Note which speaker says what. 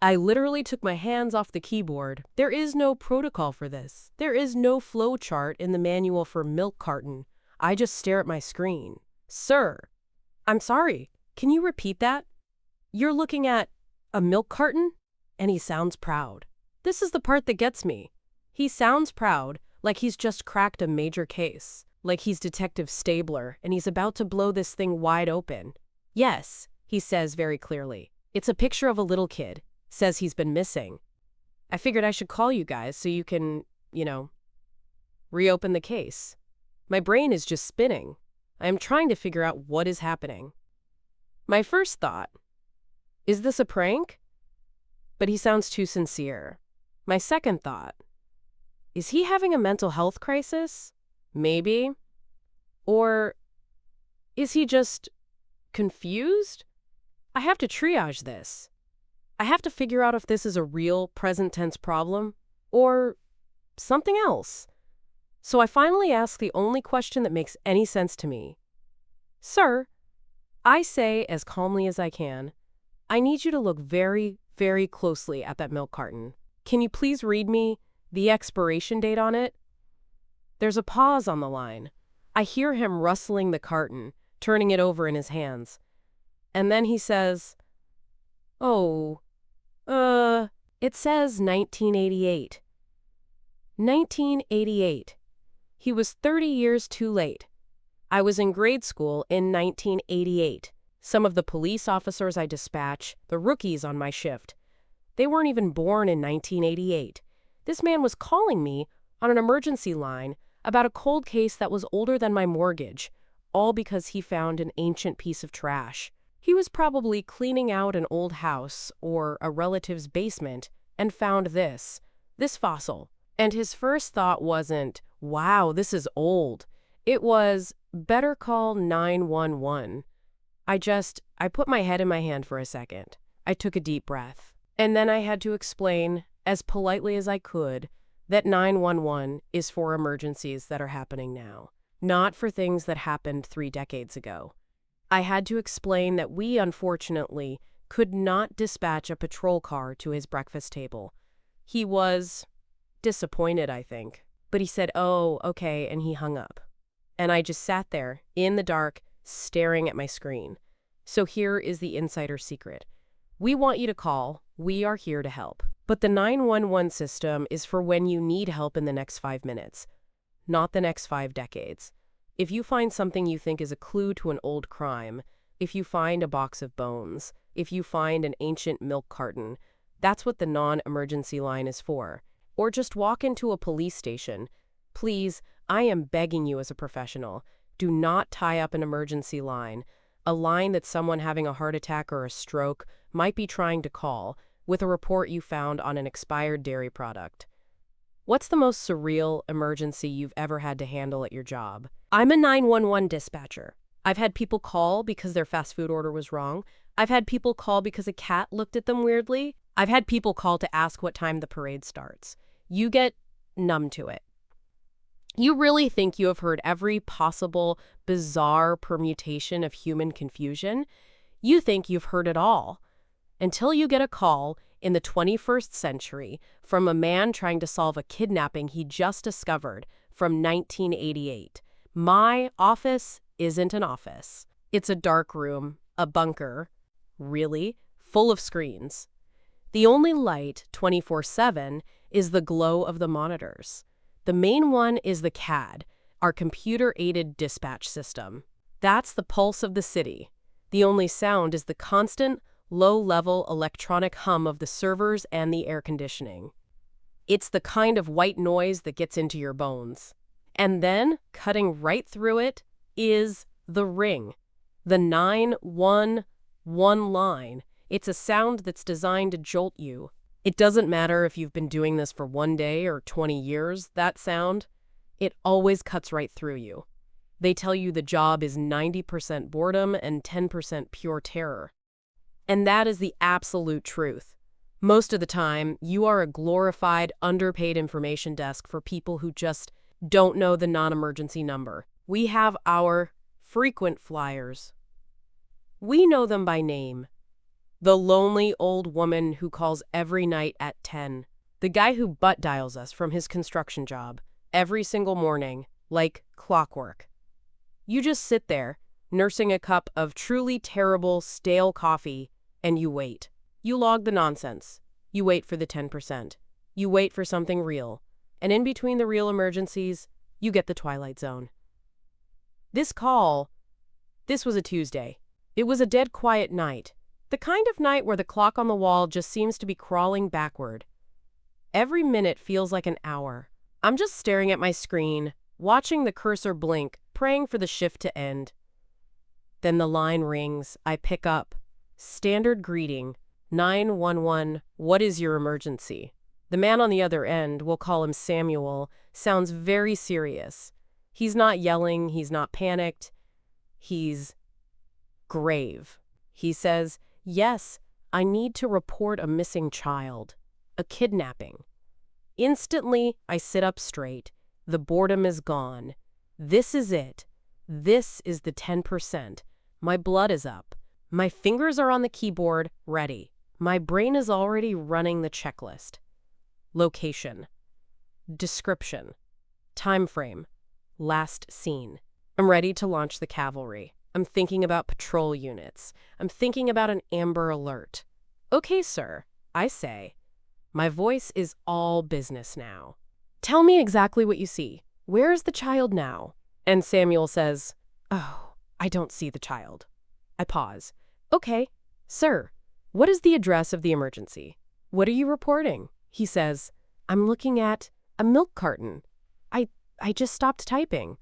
Speaker 1: I literally took my hands off the keyboard. There is no protocol for this. There is no flow chart in the manual for milk carton. I just stare at my screen. Sir, I'm sorry. Can you repeat that? You're looking at a milk carton? And he sounds proud. This is the part that gets me. He sounds proud, like he's just cracked a major case, like he's Detective Stabler, and he's about to blow this thing wide open. Yes, he says very clearly. It's a picture of a little kid. Says he's been missing. I figured I should call you guys so you can, reopen the case. My brain is just spinning. I am trying to figure out what is happening. My first thought, is this a prank? But he sounds too sincere. My second thought, is he having a mental health crisis? Maybe. Or is he just confused? I have to triage this. I have to figure out if this is a real present tense problem or something else. So I finally ask the only question that makes any sense to me. Sir, I say as calmly as I can, I need you to look very, very closely at that milk carton. Can you please read me the expiration date on it? There's a pause on the line. I hear him rustling the carton, turning it over in his hands. And then he says, it says 1988. 1988. He was 30 years too late. I was in grade school in 1988. Some of the police officers I dispatch, the rookies on my shift, they weren't even born in 1988. This man was calling me on an emergency line about a cold case that was older than my mortgage, all because he found an ancient piece of trash. He was probably cleaning out an old house or a relative's basement and found this fossil. And his first thought wasn't, wow, this is old. It was, better call 911. I put my head in my hand for a second. I took a deep breath. And then I had to explain, as politely as I could, that 911 is for emergencies that are happening now, not for things that happened 3 decades ago. I had to explain that we, unfortunately, could not dispatch a patrol car to his breakfast table. He was disappointed, I think. But he said, oh, okay, and he hung up. And I just sat there, in the dark, staring at my screen. So here is the insider secret. We want you to call. We are here to help. But the 911 system is for when you need help in the next 5 minutes, not the next 5 decades. If you find something you think is a clue to an old crime, if you find a box of bones, if you find an ancient milk carton, that's what the non-emergency line is for. Or just walk into a police station. Please, I am begging you as a professional, do not tie up an emergency line, a line that someone having a heart attack or a stroke might be trying to call, with a report you found on an expired dairy product. What's the most surreal emergency you've ever had to handle at your job? I'm a 911 dispatcher. I've had people call because their fast food order was wrong. I've had people call because a cat looked at them weirdly. I've had people call to ask what time the parade starts. You get numb to it. You really think you have heard every possible bizarre permutation of human confusion? You think you've heard it all. Until you get a call in the 21st century from a man trying to solve a kidnapping he just discovered from 1988. My office isn't an office. It's a dark room, a bunker, really, full of screens. The only light 24/7 is the glow of the monitors. The main one is the CAD, our computer-aided dispatch system. That's the pulse of the city. The only sound is the constant, low-level electronic hum of the servers and the air conditioning. It's the kind of white noise that gets into your bones. And then, cutting right through it, is the ring. The 911 line. It's a sound that's designed to jolt you. It doesn't matter if you've been doing this for 1 day or 20 years, that sound, it always cuts right through you. They tell you the job is 90% boredom and 10% pure terror. And that is the absolute truth. Most of the time, you are a glorified, underpaid information desk for people who just don't know the non-emergency number. We have our frequent flyers. We know them by name. The lonely old woman who calls every night at 10. The guy who butt dials us from his construction job every single morning, like clockwork. You just sit there, nursing a cup of truly terrible, stale coffee, and you wait. You log the nonsense. You wait for the 10%. You wait for something real. And in between the real emergencies, you get the Twilight Zone. This was a Tuesday. It was a dead quiet night. The kind of night where the clock on the wall just seems to be crawling backward. Every minute feels like an hour. I'm just staring at my screen, watching the cursor blink, praying for the shift to end. Then the line rings. I pick up. Standard greeting. 911, what is your emergency? The man on the other end, we'll call him Samuel, sounds very serious. He's not yelling, he's not panicked. He's grave. He says, "Yes, I need to report a missing child. A kidnapping." Instantly, I sit up straight. The boredom is gone. This is it. This is the 10%. My blood is up. My fingers are on the keyboard, ready. My brain is already running the checklist. Location. Description. Time frame. Last seen. I'm ready to launch the cavalry. I'm thinking about patrol units. I'm thinking about an Amber Alert. "Okay, sir," I say. My voice is all business now. "Tell me exactly what you see. Where is the child now?" And Samuel says, "Oh, I don't see the child." I pause. "Okay, sir, what is the address of the emergency? What are you reporting?" He says, "I'm looking at a milk carton. I just stopped typing."